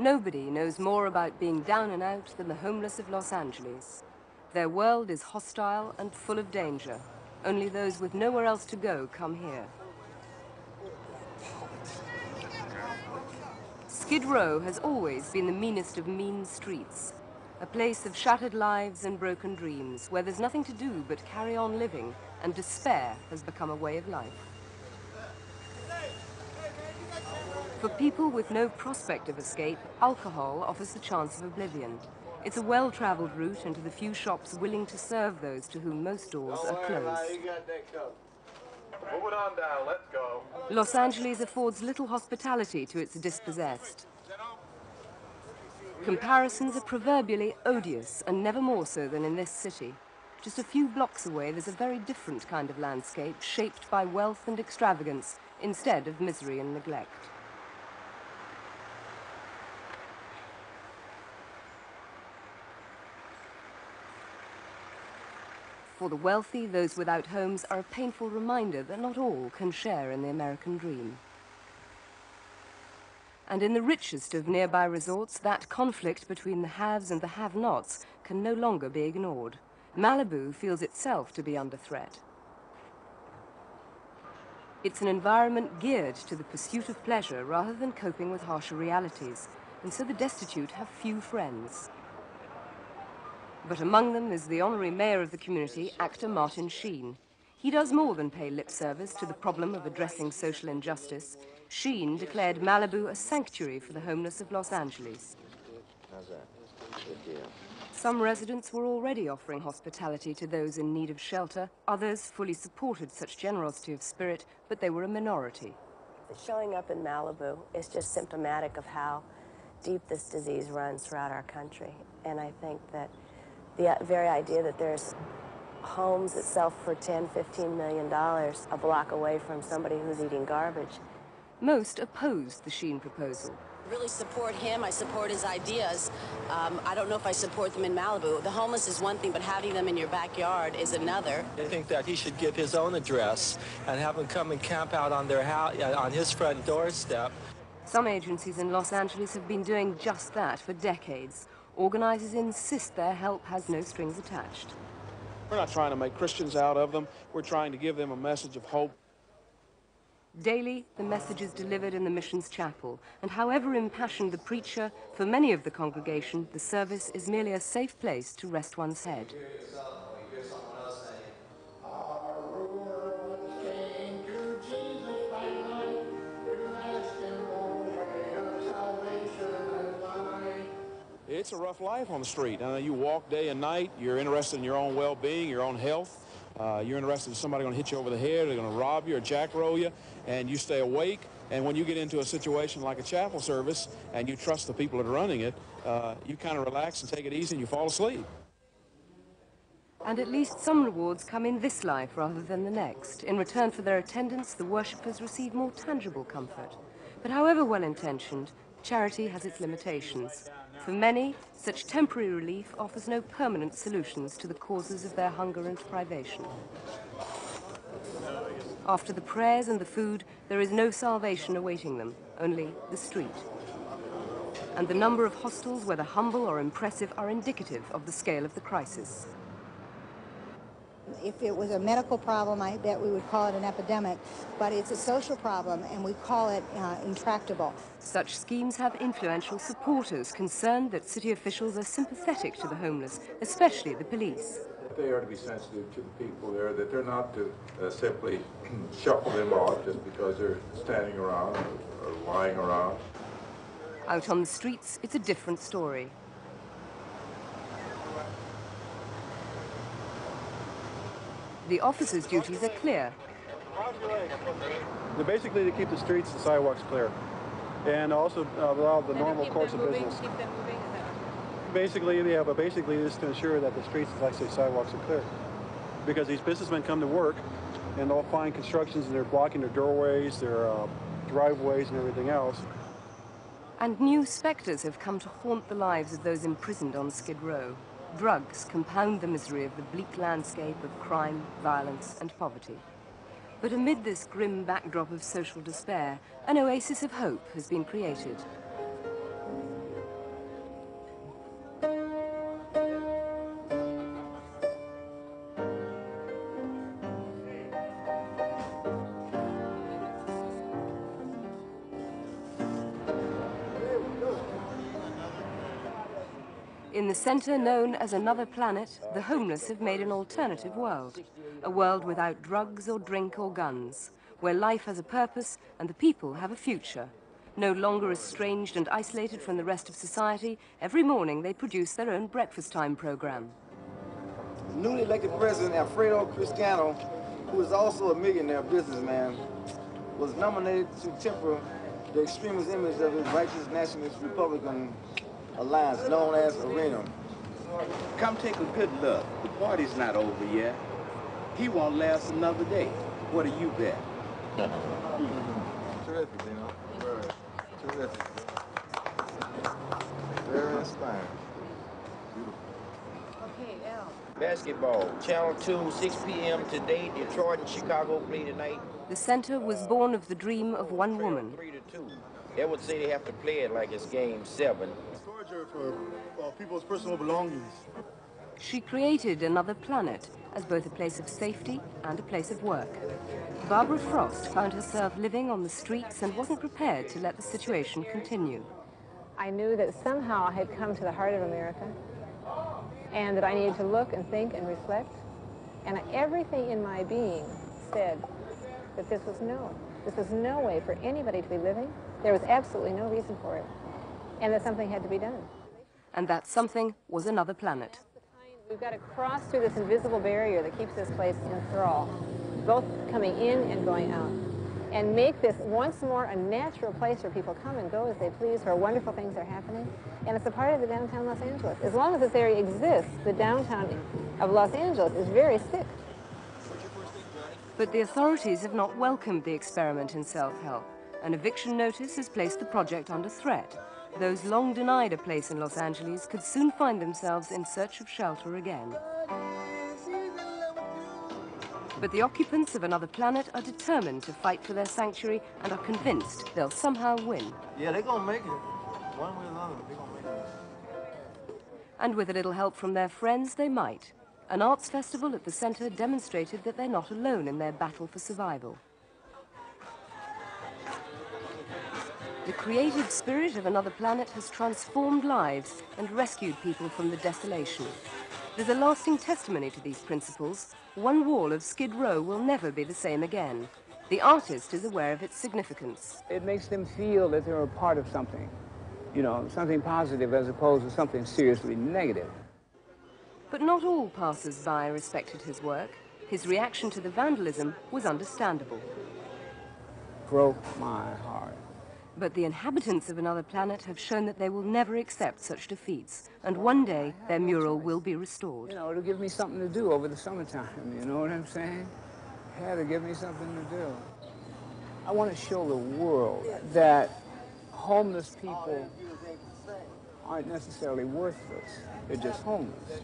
Nobody knows more about being down and out than the homeless of Los Angeles. Their world is hostile and full of danger. Only those with nowhere else to go come here. Skid Row has always been the meanest of mean streets, a place of shattered lives and broken dreams, where there's nothing to do but carry on living, and despair has become a way of life. For people with no prospect of escape, alcohol offers the chance of oblivion. It's a well-traveled route into the few shops willing to serve those to whom most doors are closed. Moving on down, let's go. Los Angeles affords little hospitality to its dispossessed. Comparisons are proverbially odious, and never more so than in this city. Just a few blocks away, there's a very different kind of landscape, shaped by wealth and extravagance, instead of misery and neglect. For the wealthy, those without homes are a painful reminder that not all can share in the American dream. And in the richest of nearby resorts, that conflict between the haves and the have-nots can no longer be ignored. Malibu feels itself to be under threat. It's an environment geared to the pursuit of pleasure rather than coping with harsher realities, and so the destitute have few friends. But among them is the honorary mayor of the community, actor Martin Sheen. He does more than pay lip service to the problem of addressing social injustice. Sheen declared Malibu a sanctuary for the homeless of Los Angeles. Some residents were already offering hospitality to those in need of shelter. Others fully supported such generosity of spirit, but they were a minority. Showing up in Malibu is just symptomatic of how deep this disease runs throughout our country. And I think that the very idea that there's homes that sell for $10, $15 million a block away from somebody who's eating garbage. Most opposed the Sheen proposal. I really support him. I support his ideas. I don't know if I support them in Malibu. The homeless is one thing, but having them in your backyard is another. I think that he should give his own address and have them come and camp out on their house, on his front doorstep. Some agencies in Los Angeles have been doing just that for decades. Organizers insist their help has no strings attached. We're not trying to make Christians out of them. We're trying to give them a message of hope. Daily, the message is delivered in the mission's chapel, and however impassioned the preacher, for many of the congregation, the service is merely a safe place to rest one's head. It's a rough life on the street. You walk day and night. You're interested in your own well-being, your own health. You're interested in somebody going to hit you over the head, they're going to rob you or jackroll you, and you stay awake. And when you get into a situation like a chapel service and you trust the people that are running it, you kind of relax and take it easy and you fall asleep. And at least some rewards come in this life rather than the next. In return for their attendance, the worshippers receive more tangible comfort. But however well-intentioned, charity has its limitations. For many, such temporary relief offers no permanent solutions to the causes of their hunger and privation. After the prayers and the food, there is no salvation awaiting them, only the street. And the number of hostels, whether humble or impressive, are indicative of the scale of the crisis. If it was a medical problem, I bet we would call it an epidemic, but it's a social problem, and we call it intractable. Such schemes have influential supporters concerned that city officials are sympathetic to the homeless, especially the police. They are to be sensitive to the people there, that they're not to simply shuffle them off just because they're standing around or lying around. Out on the streets, it's a different story. The officers' duties are clear. They're basically to keep the streets and sidewalks clear, and also allow the normal course of business. Keep them moving. Basically, yeah, but basically just to ensure that the streets, like I say, sidewalks are clear. Because these businessmen come to work, and they'll find constructions, and they're blocking their doorways, their driveways, and everything else. And new spectres have come to haunt the lives of those imprisoned on Skid Row. Drugs compound the misery of the bleak landscape of crime, violence, and poverty. But amid this grim backdrop of social despair, an oasis of hope has been created. In the center known as Another Planet, the homeless have made an alternative world. A world without drugs or drink or guns, where life has a purpose and the people have a future. No longer estranged and isolated from the rest of society, every morning they produce their own breakfast time program. Newly elected president Alfredo Cristiano, who is also a millionaire businessman, was nominated to temper the extremist image of his righteous nationalist Republican alliance known as ARENA. Come take a good look. The party's not over yet. He won't last another day. What do you bet? Terrific, you know. Very terrific. Very inspiring. Basketball, Channel 2, 6 p.m. today. Detroit and Chicago play tonight. The center was born of the dream of one woman. 3-2. They would say they have to play it like it's game 7. Storage for people's personal belongings. She created Another Planet as both a place of safety and a place of work. Barbara Frost found herself living on the streets and wasn't prepared to let the situation continue. I knew that somehow I had come to the heart of America, and that I needed to look and think and reflect. And everything in my being said that this was no way for anybody to be living. There was absolutely no reason for it, and that something had to be done. And that something was Another Planet. We've got to cross through this invisible barrier that keeps this place in thrall, both coming in and going out, and make this once more a natural place where people come and go as they please, where wonderful things are happening. And it's a part of the downtown Los Angeles. As long as this area exists, the downtown of Los Angeles is very sick. But the authorities have not welcomed the experiment in self-help. An eviction notice has placed the project under threat. Those long denied a place in Los Angeles could soon find themselves in search of shelter again. But the occupants of Another Planet are determined to fight for their sanctuary and are convinced they'll somehow win. Yeah, they're gonna make it. One way or another, they're gonna make it. And with a little help from their friends, they might. An arts festival at the center demonstrated that they're not alone in their battle for survival. The creative spirit of Another Planet has transformed lives and rescued people from the desolation. There's a lasting testimony to these principles. One wall of Skid Row will never be the same again. The artist is aware of its significance. It makes them feel that they're a part of something, you know, something positive as opposed to something seriously negative. But not all passers-by respected his work. His reaction to the vandalism was understandable. Broke my heart. But the inhabitants of Another Planet have shown that they will never accept such defeats, and one day their mural will be restored. You know, it'll give me something to do over the summertime, you know what I'm saying? It had to give me something to do. I want to show the world that homeless people aren't necessarily worthless. They're just homeless.